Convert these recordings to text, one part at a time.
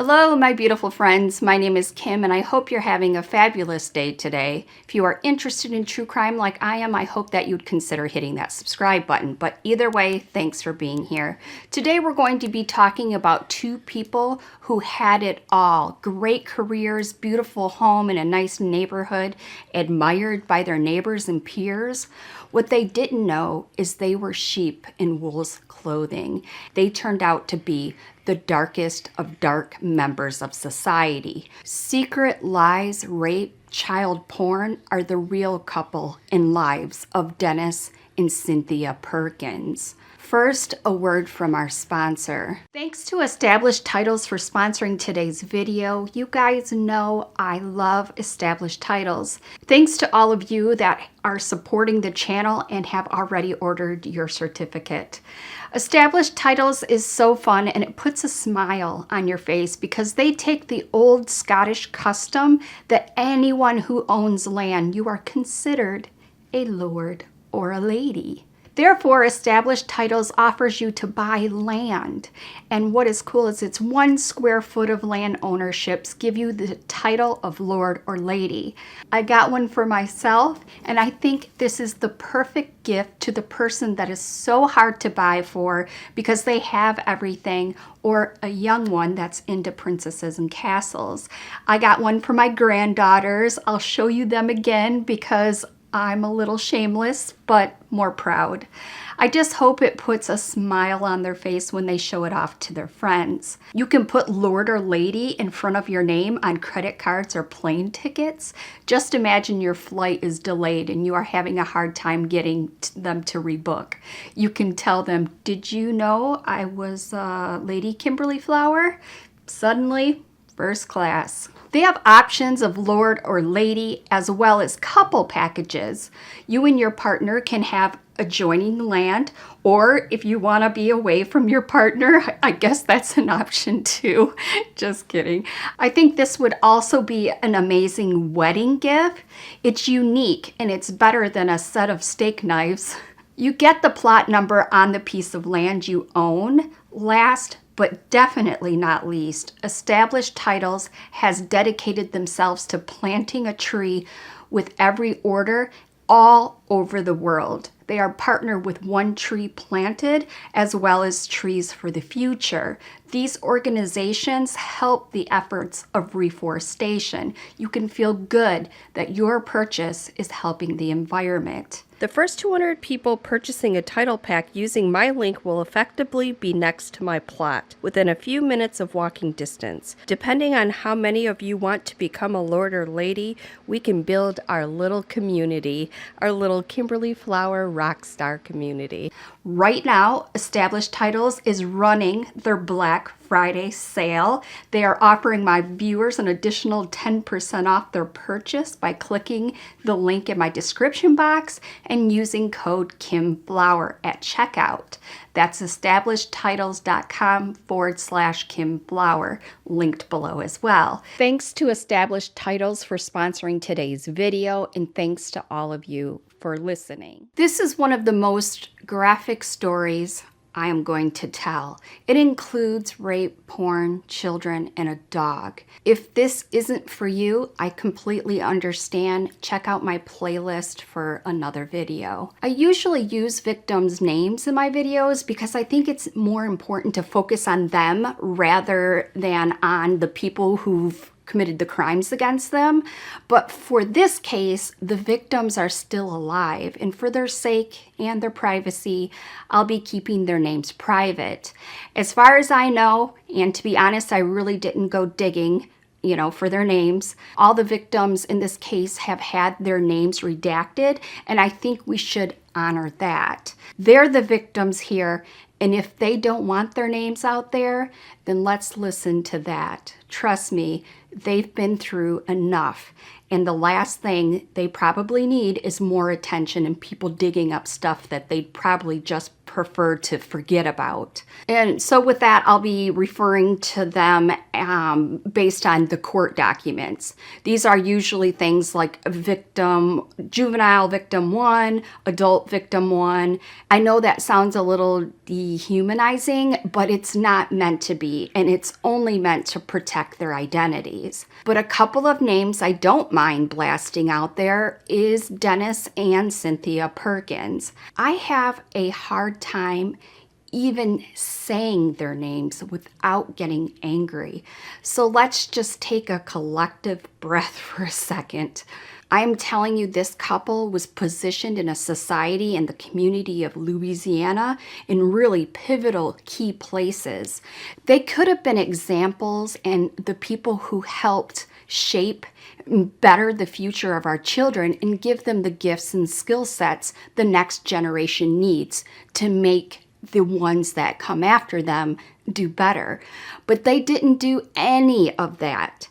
Hello, my beautiful friends. My name is Kim, and I hope you're having a fabulous day today. If you are interested in true crime like I am, I hope that you'd consider hitting that subscribe button. But either way, thanks for being here. Today, we're going to be talking about two people who had it all. Great careers, beautiful home in a nice neighborhood, admired by their neighbors and peers. What they didn't know is they were sheep in wolf's clothing. They turned out to be the darkest of dark members of society. Secret lies, rape, child porn are the real couple and lives of Dennis and Cynthia Perkins. First, a word from our sponsor. Thanks to Established Titles for sponsoring today's video. You guys know I love Established Titles. Thanks to all of you that are supporting the channel and have already ordered your certificate. Established Titles is so fun, and it puts a smile on your face because they take the old Scottish custom that anyone who owns land, you are considered a lord or a lady. Therefore, Established Titles offers you to buy land. And what is cool is it's 1 square foot of land ownerships give you the title of lord or lady. I got one for myself, and I think this is the perfect gift to the person that is so hard to buy for because they have everything, or a young one that's into princesses and castles. I got one for my granddaughters. I'll show you them again because I'm a little shameless, but more proud. I just hope it puts a smile on their face when they show it off to their friends. You can put Lord or Lady in front of your name on credit cards or plane tickets. Just imagine your flight is delayed and you are having a hard time getting them to rebook. You can tell them, did you know I was Lady Kimberly Flower? Suddenly, first class. They have options of lord or lady as well as couple packages. You and your partner can have adjoining land, or if you want to be away from your partner, I guess that's an option too. Just kidding. I think this would also be an amazing wedding gift. It's unique and it's better than a set of steak knives. You get the plot number on the piece of land you own. Last but definitely not least, Established Titles has dedicated themselves to planting a tree with every order all over the world. They are partnered with One Tree Planted as well as Trees for the Future. These organizations help the efforts of reforestation. You can feel good that your purchase is helping the environment. The first 200 people purchasing a title pack using my link will effectively be next to my plot, within a few minutes of walking distance. Depending on how many of you want to become a lord or lady, we can build our little community, our little Kimberly Flower rockstar community. Right now, Established Titles is running their Black Friday sale. They are offering my viewers an additional 10% off their purchase by clicking the link in my description box and using code Kimflower at checkout. That's establishedtitles.com/Kimflower, linked below as well. Thanks to Established Titles for sponsoring today's video, and thanks to all of you for listening. This is one of the most graphic stories I am going to tell. It includes rape, porn, children, and a dog. If this isn't for you, I completely understand. Check out my playlist for another video. I usually use victims' names in my videos because I think it's more important to focus on them rather than on the people who've committed the crimes against them. But for this case, the victims are still alive, and for their sake and their privacy, I'll be keeping their names private. As far as I know, and to be honest, I really didn't go digging, for their names. All the victims in this case have had their names redacted, and I think we should honor that. They're the victims here, and if they don't want their names out there, then let's listen to that. Trust me, they've been through enough. And the last thing they probably need is more attention and people digging up stuff that they'd probably just prefer to forget about. And so with that, I'll be referring to them based on the court documents. These are usually things like juvenile victim 1, adult victim 1. I know that sounds a little dehumanizing, but it's not meant to be, and it's only meant to protect their identities. But a couple of names I don't mind blasting out there is Dennis and Cynthia Perkins. I have a hard time even saying their names without getting angry. So let's just take a collective breath for a second. I'm telling you, this couple was positioned in a society and the community of Louisiana in really pivotal key places. They could have been examples and the people who helped shape and better the future of our children and give them the gifts and skill sets the next generation needs to make the ones that come after them do better. But they didn't do any of that.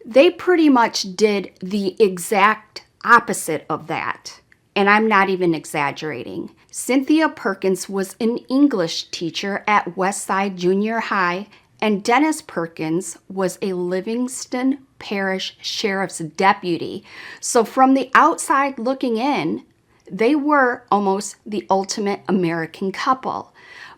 They pretty much did the exact opposite of that. And I'm not even exaggerating. Cynthia Perkins was an English teacher at Westside Junior High, and Dennis Perkins was a Livingston Parish Sheriff's deputy. So from the outside looking in, they were almost the ultimate American couple.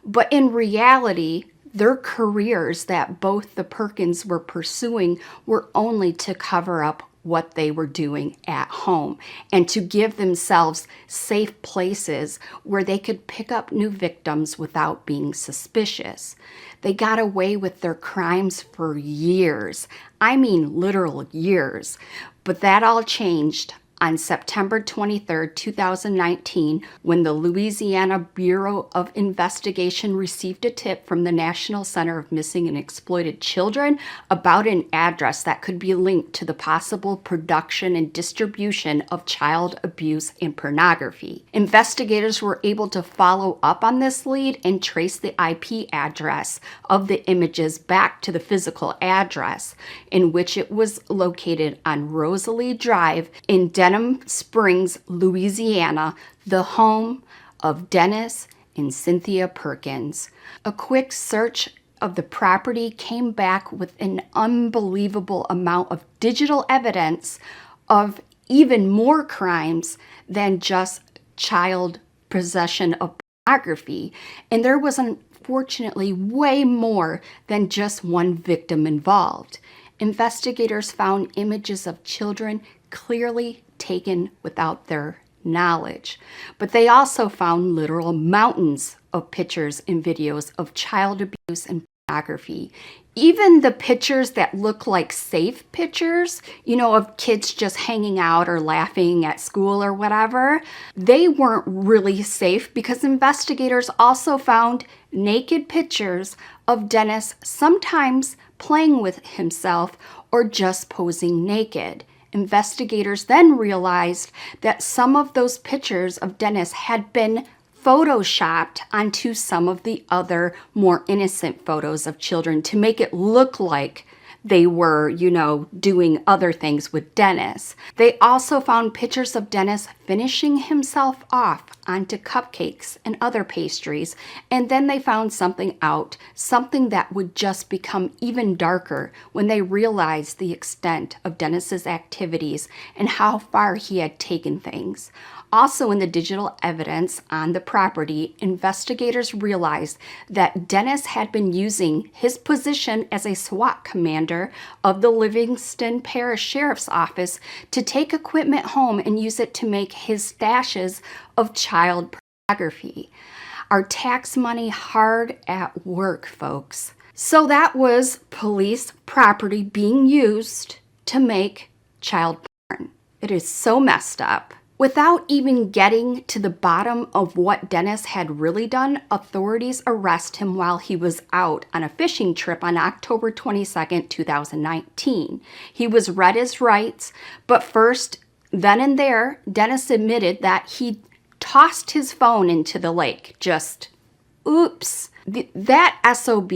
But in reality, their careers that both the Perkins were pursuing were only to cover up what they were doing at home and to give themselves safe places where they could pick up new victims without being suspicious. They got away with their crimes for years. I mean, literal years. But that all changed on September 23, 2019, when the Louisiana Bureau of Investigation received a tip from the National Center of Missing and Exploited Children about an address that could be linked to the possible production and distribution of child abuse and pornography. Investigators were able to follow up on this lead and trace the IP address of the images back to the physical address, in which it was located on Rosalie Drive in Denham Springs, Louisiana, the home of Dennis and Cynthia Perkins. A quick search of the property came back with an unbelievable amount of digital evidence of even more crimes than just child possession of pornography. And there was unfortunately way more than just one victim involved. Investigators found images of children clearly taken without their knowledge. But they also found literal mountains of pictures and videos of child abuse and pornography. Even the pictures that look like safe pictures, of kids just hanging out or laughing at school or whatever, they weren't really safe because investigators also found naked pictures of Dennis sometimes playing with himself or just posing naked. Investigators then realized that some of those pictures of Dennis had been photoshopped onto some of the other more innocent photos of children to make it look like they were, doing other things with Dennis. They also found pictures of Dennis finishing himself off onto cupcakes and other pastries, and then they found something that would just become even darker when they realized the extent of Dennis's activities and how far he had taken things. Also in the digital evidence on the property, investigators realized that Dennis had been using his position as a SWAT commander of the Livingston Parish Sheriff's Office to take equipment home and use it to make his stashes of child pornography. Our tax money hard at work, folks. So that was police property being used to make child porn. It is so messed up. Without even getting to the bottom of what Dennis had really done, authorities arrest him while he was out on a fishing trip on October 22nd, 2019. He was read his rights, but first, then and there, Dennis admitted that he tossed his phone into the lake. Just, oops. That SOB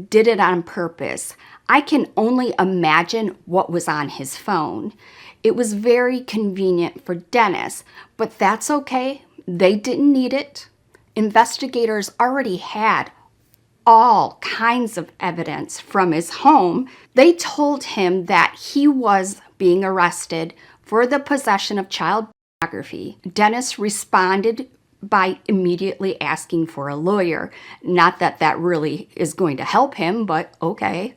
did it on purpose. I can only imagine what was on his phone. It was very convenient for Dennis, but that's okay. They didn't need it. investigators already had all kinds of evidence from his home. They told him that he was being arrested for the possession of child pornography. Dennis responded by immediately asking for a lawyer. Not that that really is going to help him, but okay.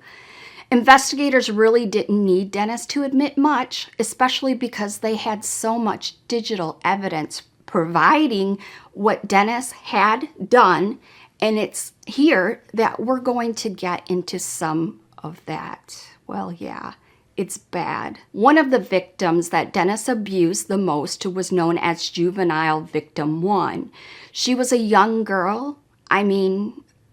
Investigators really didn't need Dennis to admit much, especially because they had so much digital evidence providing what Dennis had done, and it's here that we're going to get into some of that. Well, yeah, it's bad. One of the victims that Dennis abused the most was known as Juvenile Victim 1. She was a young girl.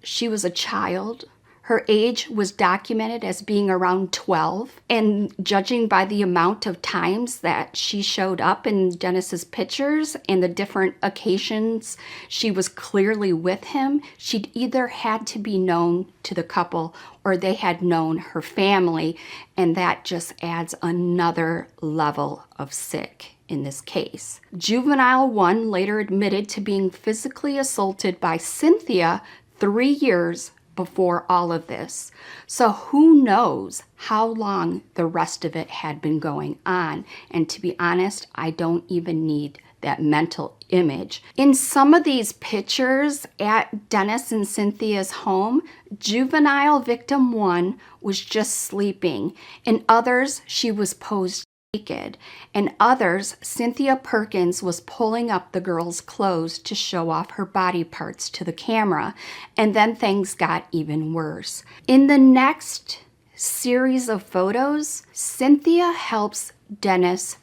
She was a child. Her age was documented as being around 12, and judging by the amount of times that she showed up in Dennis's pictures and the different occasions she was clearly with him, she'd either had to be known to the couple or they had known her family, and that just adds another level of sick in this case. Juvenile 1 later admitted to being physically assaulted by Cynthia 3 years before all of this. So who knows how long the rest of it had been going on. And to be honest, I don't even need that mental image. In some of these pictures at Dennis and Cynthia's home, Juvenile Victim 1 was just sleeping. In others, she was posed naked. In others, Cynthia Perkins was pulling up the girl's clothes to show off her body parts to the camera. And then things got even worse. In the next series of photos, Cynthia helps Dennis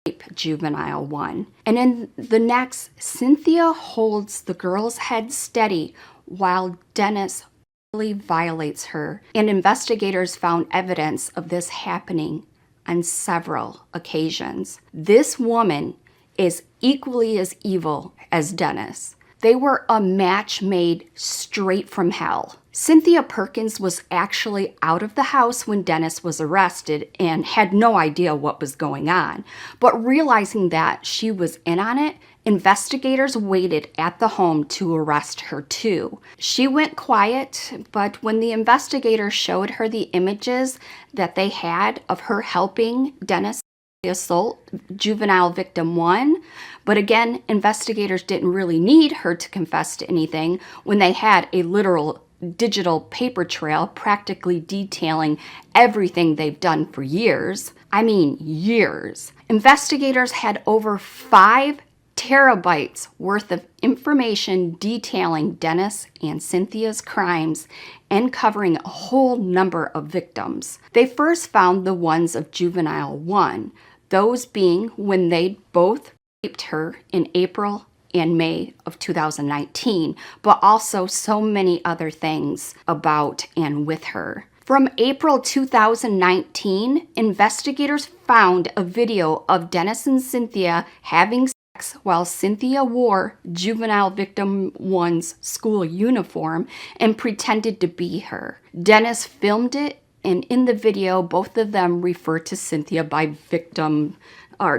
rape Juvenile 1. And in the next, Cynthia holds the girl's head steady while Dennis really violates her. And investigators found evidence of this happening on several occasions. This woman is equally as evil as Dennis. They were a match made straight from hell. Cynthia Perkins was actually out of the house when Dennis was arrested and had no idea what was going on. But realizing that she was in on it, investigators waited at the home to arrest her too. She went quiet, but when the investigators showed her the images that they had of her helping Dennis assault Juvenile Victim 1, but again, investigators didn't really need her to confess to anything when they had a literal digital paper trail practically detailing everything they've done for years. Years. Investigators had over 5 terabytes worth of information detailing Dennis and Cynthia's crimes and covering a whole number of victims. They first found the ones of Juvenile 1, those being when they both raped her in April and May of 2019, but also so many other things about and with her. From April 2019, investigators found a video of Dennis and Cynthia having sex while Cynthia wore Juvenile Victim 1's school uniform and pretended to be her. Dennis filmed it, and in the video, both of them refer to Cynthia by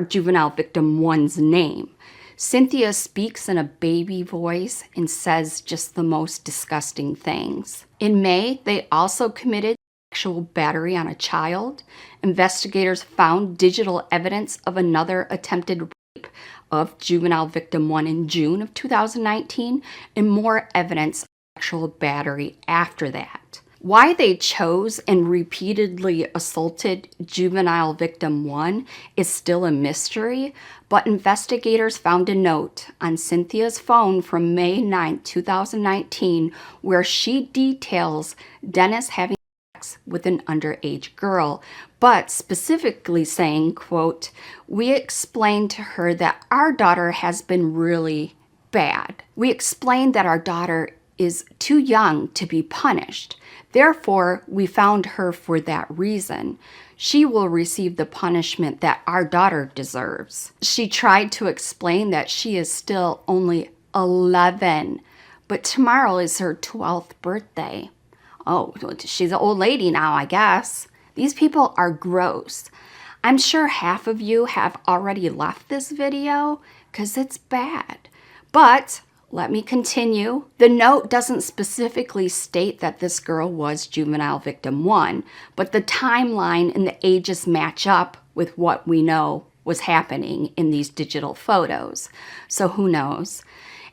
Juvenile Victim 1's name. Cynthia speaks in a baby voice and says just the most disgusting things. In May, they also committed sexual battery on a child. Investigators found digital evidence of another attempted rape of Juvenile Victim 1 in June of 2019, and more evidence of sexual battery after that. Why they chose and repeatedly assaulted Juvenile Victim 1 is still a mystery, but investigators found a note on Cynthia's phone from May 9, 2019, where she details Dennis having sex with an underage girl, but specifically saying, quote, "We explained to her that our daughter has been really bad. We explained that our daughter is too young to be punished. Therefore, we found her for that reason. She will receive the punishment that our daughter deserves." She tried to explain that she is still only 11, but tomorrow is her 12th birthday. Oh, she's an old lady now, I guess. These people are gross. I'm sure half of you have already left this video because it's bad. But Let me continue. The note doesn't specifically state that this girl was juvenile victim 1, but the timeline and the ages match up with what we know was happening in these digital photos. So who knows?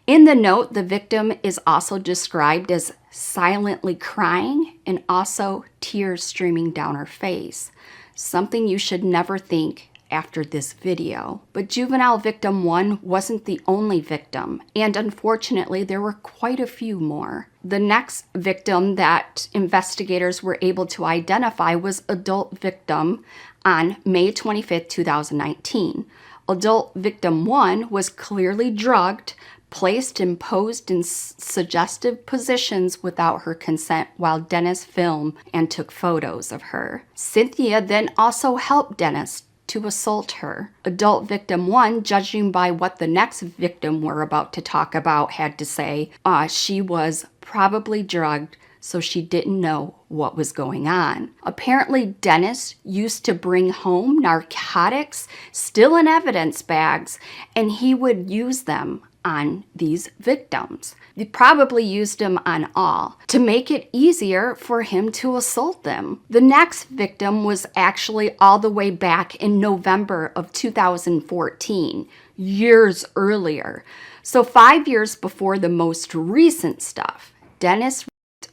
In the note, the victim is also described as silently crying and also tears streaming down her face. Something you should never think after this video. But juvenile victim 1 wasn't the only victim, and unfortunately there were quite a few more. The next victim that investigators were able to identify was adult victim on May 25th, 2019. Adult victim 1 was clearly drugged, placed and posed in suggestive positions without her consent while Dennis filmed and took photos of her. Cynthia then also helped Dennis to assault her. Adult victim 1, judging by what the next victim we're about to talk about had to say, she was probably drugged, so she didn't know what was going on. Apparently, Dennis used to bring home narcotics still in evidence bags, and he would use them on these victims. He probably used them on all to make it easier for him to assault them. The next victim was actually all the way back in November of 2014, years earlier. So 5 years before the most recent stuff, Dennis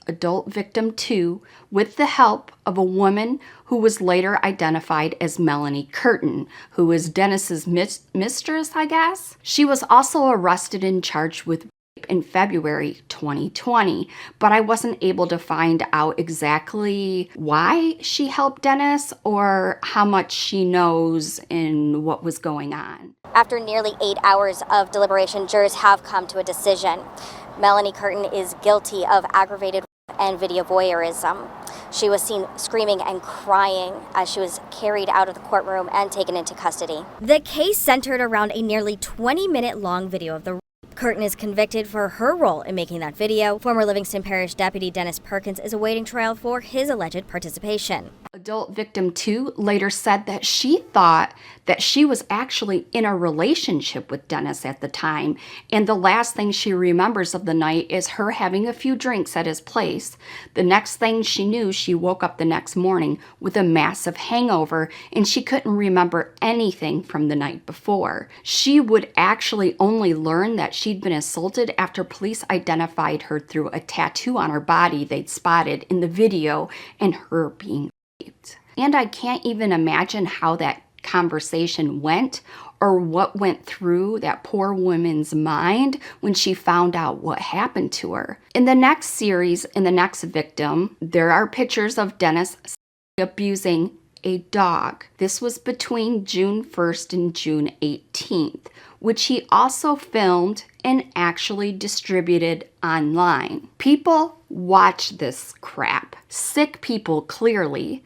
adult victim 2 with the help of a woman who was later identified as Melanie Curtin, who was Dennis's mistress, I guess. She was also arrested and charged with rape in February 2020, but I wasn't able to find out exactly why she helped Dennis or how much she knows and what was going on. After nearly 8 hours of deliberation, jurors have come to a decision. Melanie Curtin is guilty of aggravated and video voyeurism. She was seen screaming and crying as she was carried out of the courtroom and taken into custody. The case centered around a nearly 20-minute long video of the rape. Curtin is convicted for her role in making that video. Former Livingston Parish Deputy Dennis Perkins is awaiting trial for his alleged participation. Adult victim 2 later said that she thought that she was actually in a relationship with Dennis at the time, and the last thing she remembers of the night is her having a few drinks at his place. The next thing she knew, she woke up the next morning with a massive hangover, and she couldn't remember anything from the night before. She would actually only learn that she'd been assaulted after police identified her through a tattoo on her body they'd spotted in the video and her being raped. And I can't even imagine how that conversation went or what went through that poor woman's mind when she found out what happened to her. In the next series, in the next victim, there are pictures of Dennis abusing a dog. This was between June 1st and June 18th, which he also filmed and actually distributed online. People watch this crap. Sick people, clearly.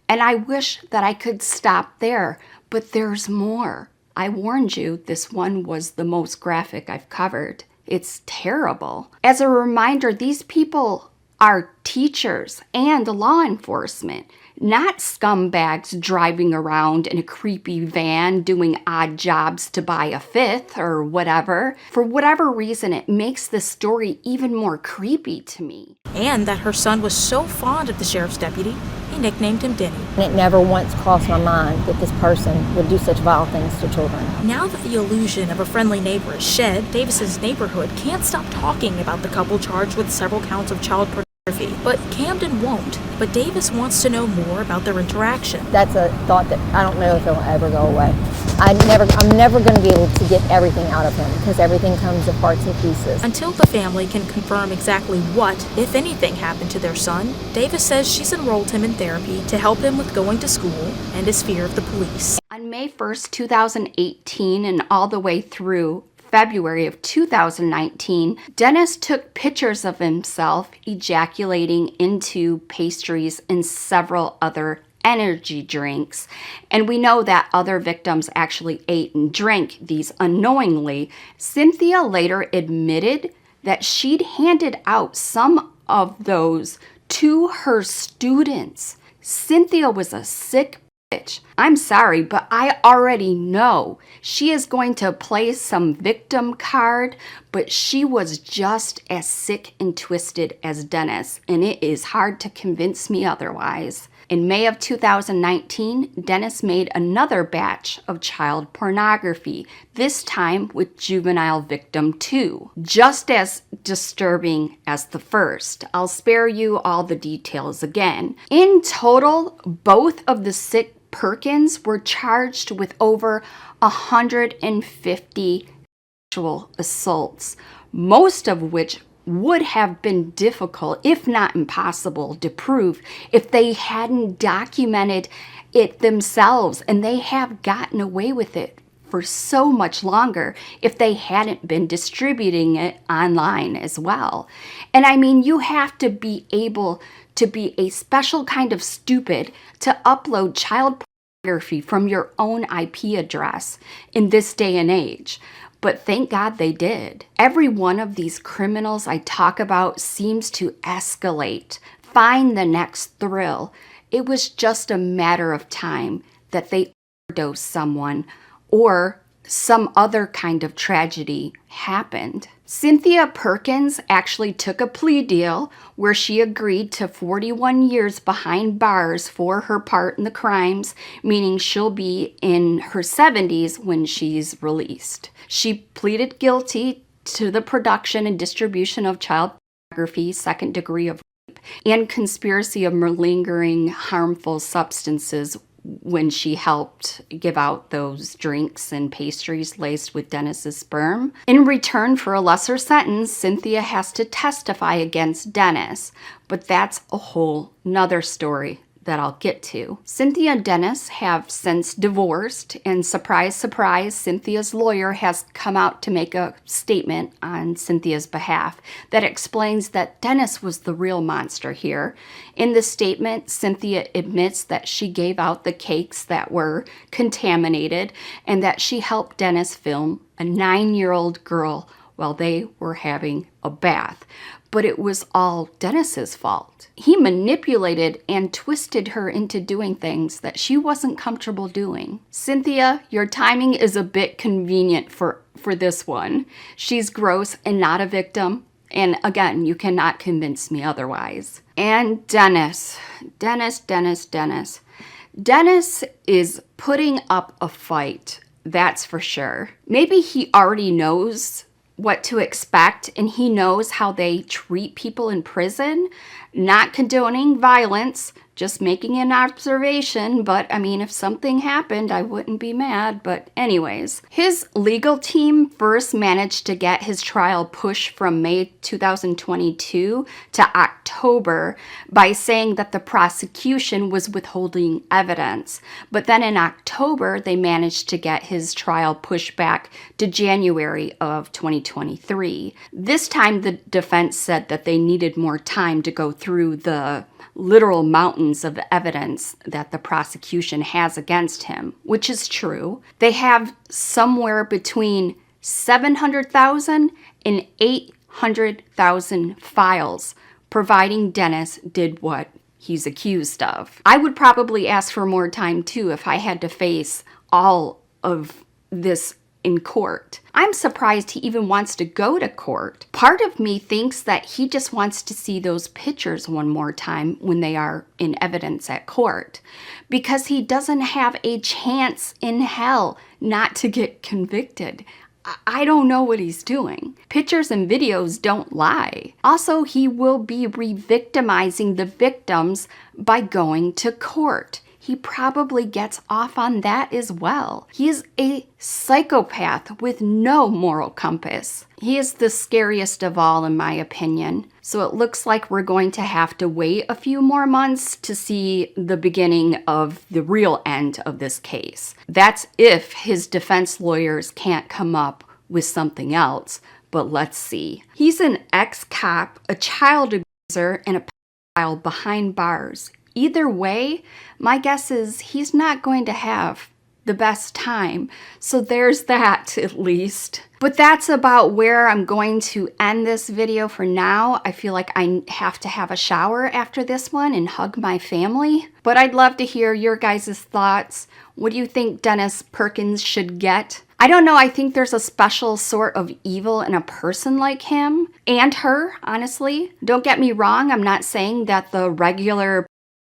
And I wish that I could stop there, but there's more. I warned you, this one was the most graphic I've covered. It's terrible. As a reminder, these people are teachers and law enforcement, not scumbags driving around in a creepy van doing odd jobs to buy a fifth or whatever. For whatever reason, it makes this story even more creepy to me. And that her son was so fond of the sheriff's deputy, he nicknamed him Denny. It never once crossed my mind that this person would do such vile things to children. Now that the illusion of a friendly neighbor is shed, Davis's neighborhood can't stop talking about the couple charged with several counts of child pornography. But Camden won't. But Davis wants to know more about their interaction. That's a thought that I don't know if it'll ever go away. I'm never going to be able to get everything out of him because everything comes in parts and pieces. Until the family can confirm exactly what, if anything, happened to their son, Davis says she's enrolled him in therapy to help him with going to school and his fear of the police. On May 1st, 2018, and all the way through February of 2019, Dennis took pictures of himself ejaculating into pastries and several other energy drinks. And we know that other victims actually ate and drank these unknowingly. Cynthia later admitted that she'd handed out some of those to her students. Cynthia was a sick bitch. I'm sorry, but I already know she is going to play some victim card, but she was just as sick and twisted as Dennis, and it is hard to convince me otherwise. In May of 2019, Dennis made another batch of child pornography, this time with juvenile victim 2, just as disturbing as the first. I'll spare you all the details again. In total, both of the sick Perkins were charged with over 150 sexual assaults, most of which would have been difficult, if not impossible, to prove if they hadn't documented it themselves, and they have gotten away with it for so much longer if they hadn't been distributing it online as well. And I mean, you have to be able to be a special kind of stupid to upload child pornography from your own IP address in this day and age. But thank God they did. Every one of these criminals I talk about seems to escalate, find the next thrill. It was just a matter of time that they overdosed someone or some other kind of tragedy happened. Cynthia Perkins actually took a plea deal where she agreed to 41 years behind bars for her part in the crimes, meaning she'll be in her 70s when she's released. She pleaded guilty to the production and distribution of child pornography, second degree of rape, and conspiracy of malingering harmful substances when she helped give out those drinks and pastries laced with Dennis's sperm. In return for a lesser sentence, Cynthia has to testify against Dennis, but that's a whole nother story that I'll get to. Cynthia and Dennis have since divorced, and surprise, surprise, Cynthia's lawyer has come out to make a statement on Cynthia's behalf that explains that Dennis was the real monster here. In the statement, Cynthia admits that she gave out the cakes that were contaminated and that she helped Dennis film a 9-year-old girl while they were having a bath. But it was all Dennis's fault. He manipulated and twisted her into doing things that she wasn't comfortable doing. Cynthia, your timing is a bit convenient for this one. She's gross and not a victim. And again, you cannot convince me otherwise. And Dennis is putting up a fight, that's for sure. Maybe he already knows what to expect, and he knows how they treat people in prison. Not condoning violence, just making an observation, but I mean, if something happened, I wouldn't be mad. But anyways, his legal team first managed to get his trial pushed from May 2022 to October by saying that the prosecution was withholding evidence. But then in October, they managed to get his trial pushed back to January of 2023. This time, the defense said that they needed more time to go through the literal mountains of evidence that the prosecution has against him, which is true. They have somewhere between 700,000 and 800,000 files providing Dennis did what he's accused of. I would probably ask for more time too if I had to face all of this in court. I'm surprised he even wants to go to court. Part of me thinks that he just wants to see those pictures one more time when they are in evidence at court, because he doesn't have a chance in hell not to get convicted. I don't know what he's doing. Pictures and videos don't lie. Also, he will be re-victimizing the victims by going to court. He probably gets off on that as well. He is a psychopath with no moral compass. He is the scariest of all, in my opinion. So it looks like we're going to have to wait a few more months to see the beginning of the real end of this case. That's if his defense lawyers can't come up with something else, but let's see. He's an ex-cop, a child abuser, and a pedophile behind bars. Either way, my guess is he's not going to have the best time. So there's that, at least. But that's about where I'm going to end this video for now. I feel like I have to have a shower after this one and hug my family. But I'd love to hear your guys' thoughts. What do you think Dennis Perkins should get? I don't know, I think there's a special sort of evil in a person like him and her, honestly. Don't get me wrong, I'm not saying that the regular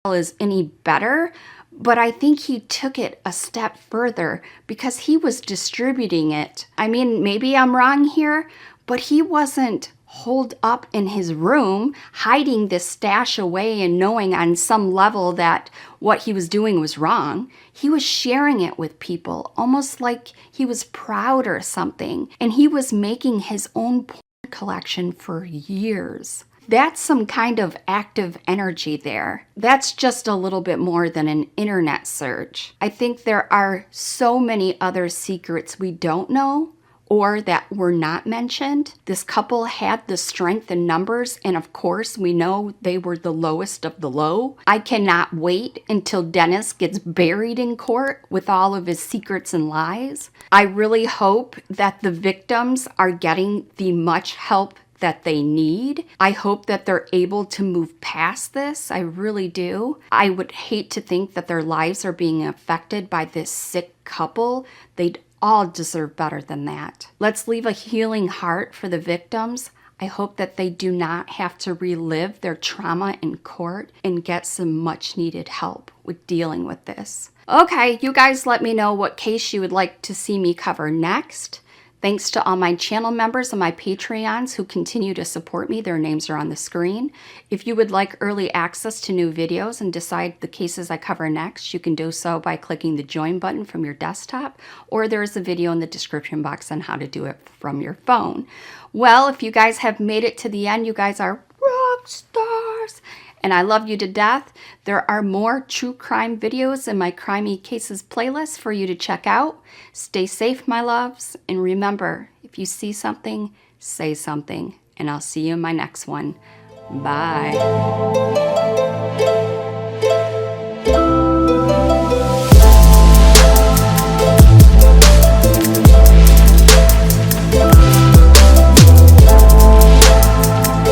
is any better, but I think he took it a step further because he was distributing it. I mean, maybe I'm wrong here, but he wasn't holed up in his room, hiding this stash away and knowing on some level that what he was doing was wrong. He was sharing it with people, almost like he was proud or something. And he was making his own porn collection for years. That's some kind of active energy there. That's just a little bit more than an internet search. I think there are so many other secrets we don't know or that were not mentioned. This couple had the strength in numbers, and of course, we know they were the lowest of the low. I cannot wait until Dennis gets buried in court with all of his secrets and lies. I really hope that the victims are getting the much help that they need. I hope that they're able to move past this. I really do. I would hate to think that their lives are being affected by this sick couple. They'd all deserve better than that. Let's leave a healing heart for the victims. I hope that they do not have to relive their trauma in court and get some much needed help with dealing with this. Okay, you guys let me know what case you would like to see me cover next. Thanks to all my channel members and my Patreons who continue to support me. Their names are on the screen. If you would like early access to new videos and decide the cases I cover next, you can do so by clicking the join button from your desktop, or there is a video in the description box on how to do it from your phone. Well, if you guys have made it to the end, you guys are rock stars. And I love you to death. There are more true crime videos in my Crimey Cases playlist for you to check out. Stay safe, my loves. And remember, if you see something, say something. And I'll see you in my next one. Bye.